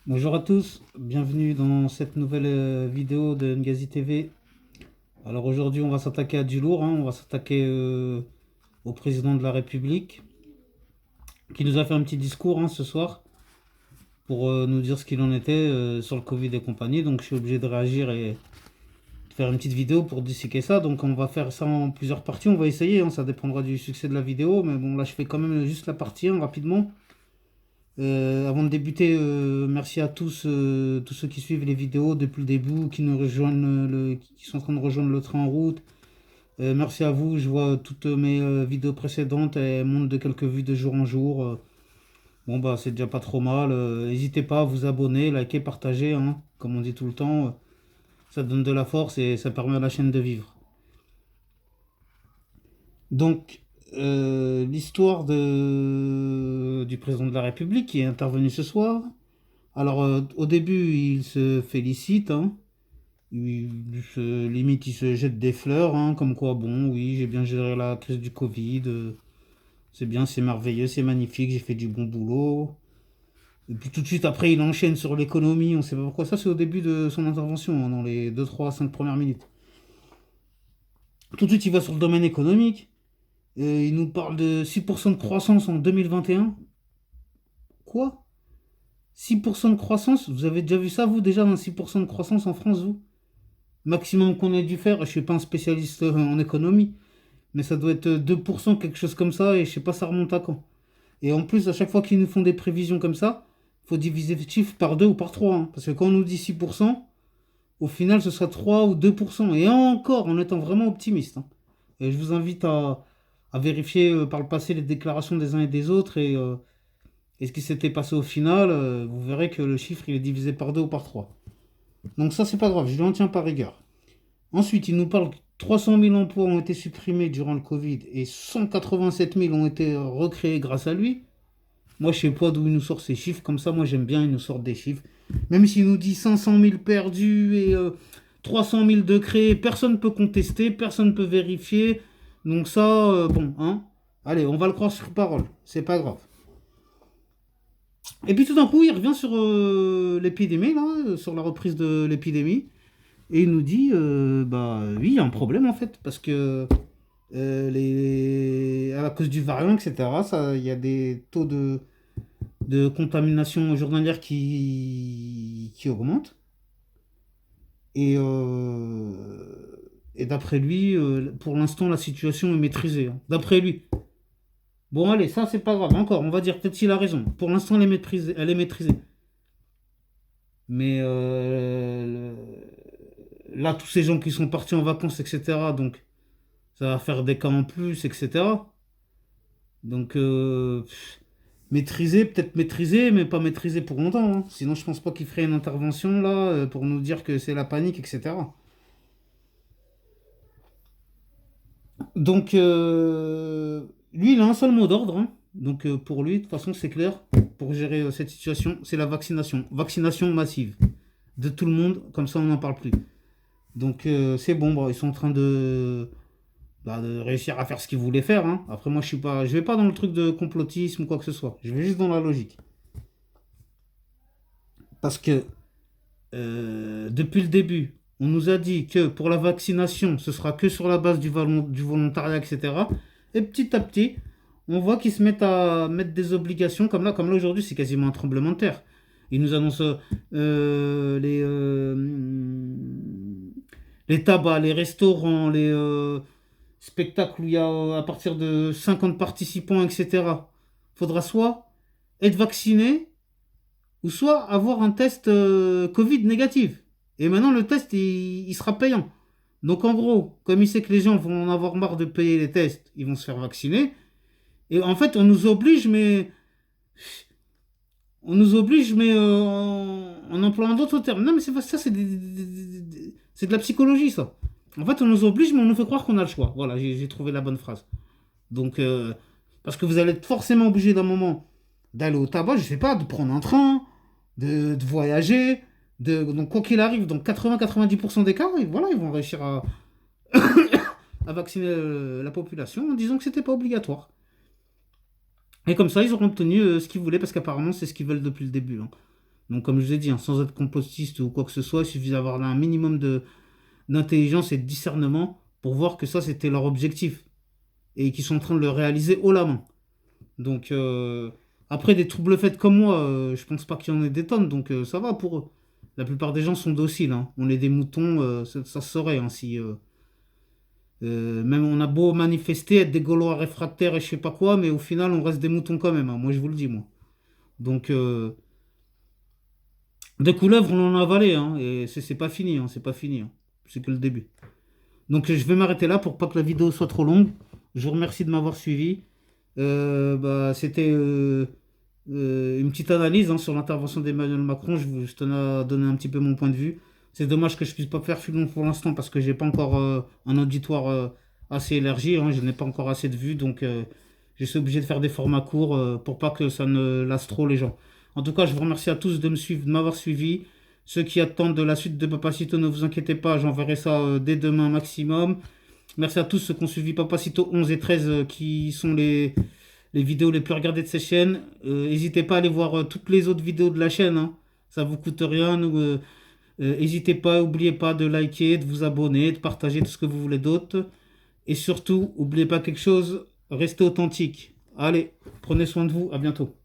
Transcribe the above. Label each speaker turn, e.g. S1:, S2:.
S1: Bonjour à tous, bienvenue dans cette nouvelle vidéo de Ngazi TV. Alors aujourd'hui on va s'attaquer à du lourd, hein. On va s'attaquer au président de la République qui nous a fait un petit discours, hein, ce soir pour nous dire ce qu'il en était sur le Covid et compagnie. Donc je suis obligé de réagir et de faire une petite vidéo pour disséquer ça. Donc on va faire ça en plusieurs parties, on va essayer, hein. Ça dépendra du succès de la vidéo. Mais bon là je fais quand même juste la partie 1 rapidement. Avant de débuter, merci à tous ceux qui suivent les vidéos depuis le début, qui nous rejoignent, qui sont en train de rejoindre le train en route. Merci à vous, je vois toutes mes vidéos précédentes, elles montent de quelques vues de jour en jour. Bon bah c'est déjà pas trop mal. N'hésitez pas à vous abonner, liker, partager, hein, comme on dit tout le temps. Ça donne de la force et ça permet à la chaîne de vivre. Donc, l'histoire du président de la République qui est intervenu ce soir. Alors, au début, il se félicite, hein. Limite, il se jette des fleurs, hein, comme quoi, bon, oui, j'ai bien géré la crise du Covid, c'est bien, c'est merveilleux, c'est magnifique, j'ai fait du bon boulot. Et puis tout de suite après, il enchaîne sur l'économie, on sait pas pourquoi. Ça, c'est au début de son intervention, hein, dans les 2, 3, 5 premières minutes. Tout de suite, il va sur le domaine économique. Il nous parle de 6% de croissance en 2021. Quoi? 6% de croissance? Vous avez déjà vu ça, vous, déjà, dans 6% de croissance en France, vous? Maximum qu'on ait dû faire, je suis pas un spécialiste en économie, mais ça doit être 2%, quelque chose comme ça, et je sais pas ça remonte à quand. Et en plus, à chaque fois qu'ils nous font des prévisions comme ça, faut diviser le chiffre par 2 ou par 3, hein. Parce que quand on nous dit 6%, au final, ce sera 3 ou 2%. Et encore, en étant vraiment optimiste, hein. Et je vous invite à vérifier par le passé les déclarations des uns et des autres et ce qui s'était passé au final. Vous verrez que le chiffre, il est divisé par 2 ou par 3. Donc ça, c'est pas grave, je lui en tiens par rigueur. Ensuite, il nous parle que 300 000 emplois ont été supprimés durant le Covid et 187 000 ont été recréés grâce à lui. Moi, je sais pas d'où il nous sort ces chiffres. Comme ça, moi, j'aime bien, il nous sort des chiffres. Même s'il nous dit 500 000 perdus et 300 000 de créés, personne ne peut contester, personne ne peut vérifier. Donc ça, bon, hein. Allez, on va le croire sur parole. C'est pas grave. Et puis tout d'un coup, il revient sur l'épidémie, là, sur la reprise de l'épidémie. Et il nous dit, bah oui, il y a un problème en fait, parce que à cause du variant, etc., ça, il y a des taux de contamination journalière qui augmentent. Et d'après lui, pour l'instant, la situation est maîtrisée, hein. D'après lui. Bon, allez, ça, c'est pas grave. Encore, on va dire peut-être qu'il a raison. Pour l'instant, elle est maîtrisée. Elle est maîtrisée. Mais là, tous ces gens qui sont partis en vacances, etc., donc ça va faire des cas en plus, etc. Donc, maîtriser, peut-être maîtriser, mais pas maîtriser pour longtemps, hein. Sinon, je pense pas qu'il ferait une intervention là pour nous dire que c'est la panique, etc. Donc, lui, il a un seul mot d'ordre, hein. Donc, pour lui, de toute façon, c'est clair, pour gérer cette situation, c'est la vaccination. Vaccination massive de tout le monde, comme ça, on n'en parle plus. Donc, c'est bon, bah, ils sont en train de réussir à faire ce qu'ils voulaient faire, hein. Après, moi, je vais pas dans le truc de complotisme ou quoi que ce soit. Je vais juste dans la logique. Parce que depuis le début, on nous a dit que pour la vaccination, ce sera que sur la base du volontariat, etc. Et petit à petit, on voit qu'ils se mettent à mettre des obligations comme là aujourd'hui, c'est quasiment un tremblement de terre. Ils nous annoncent les tabacs, les restaurants, les spectacles où il y a à partir de 50 participants, etc. Faudra soit être vacciné ou soit avoir un test Covid négatif. Et maintenant, le test, il sera payant. Donc, en gros, comme il sait que les gens vont en avoir marre de payer les tests, ils vont se faire vacciner. Et en fait, on nous oblige, mais en employant d'autres termes. Non, mais c'est pas ça, c'est de la psychologie, ça. En fait, on nous oblige, mais on nous fait croire qu'on a le choix. Voilà, j'ai trouvé la bonne phrase. Donc, parce que vous allez être forcément obligé d'un moment d'aller au tabac, je sais pas, de prendre un train, de voyager. Donc, quoi qu'il arrive, dans 80-90% des cas, voilà, ils vont réussir à vacciner la population en disant que c'était pas obligatoire. Et comme ça, ils auront obtenu ce qu'ils voulaient, parce qu'apparemment, c'est ce qu'ils veulent depuis le début, hein. Donc, comme je vous ai dit, hein, sans être complotiste ou quoi que ce soit, il suffit d'avoir un minimum d'intelligence et de discernement pour voir que ça, c'était leur objectif et qu'ils sont en train de le réaliser haut la main. Donc, après, des troubles faits comme moi, je pense pas qu'il y en ait des tonnes, donc ça va pour eux. La plupart des gens sont dociles, hein. On est des moutons, ça se saurait, hein, si... même on a beau manifester, être des Gaulois réfractaires et je sais pas quoi, mais au final, on reste des moutons quand même, hein. Moi, je vous le dis, moi. Donc, des couleuvres, on en a avalé, hein, et c'est pas fini, hein, c'est pas fini, hein. C'est que le début. Donc, je vais m'arrêter là pour pas que la vidéo soit trop longue. Je vous remercie de m'avoir suivi. Bah, c'était une petite analyse, hein, sur l'intervention d'Emmanuel Macron. Je tenais à donner un petit peu mon point de vue. C'est dommage que je puisse pas faire plus long pour l'instant parce que j'ai pas encore un auditoire assez élargi, hein. Je n'ai pas encore assez de vues, donc je suis obligé de faire des formats courts pour pas que ça ne lasse trop les gens. En tout cas, je vous remercie à tous de me suivre, de m'avoir suivi. Ceux qui attendent de la suite de Papacito, ne vous inquiétez pas, j'enverrai ça dès demain maximum. Merci à tous ceux qui ont suivi Papacito 11 et 13, qui sont les vidéos les plus regardées de ces chaînes. N'hésitez pas à aller voir toutes les autres vidéos de la chaîne, hein. Ça vous coûte rien. N'hésitez pas, n'oubliez pas de liker, de vous abonner, de partager tout ce que vous voulez d'autre. Et surtout, n'oubliez pas quelque chose, restez authentique. Allez, prenez soin de vous, à bientôt.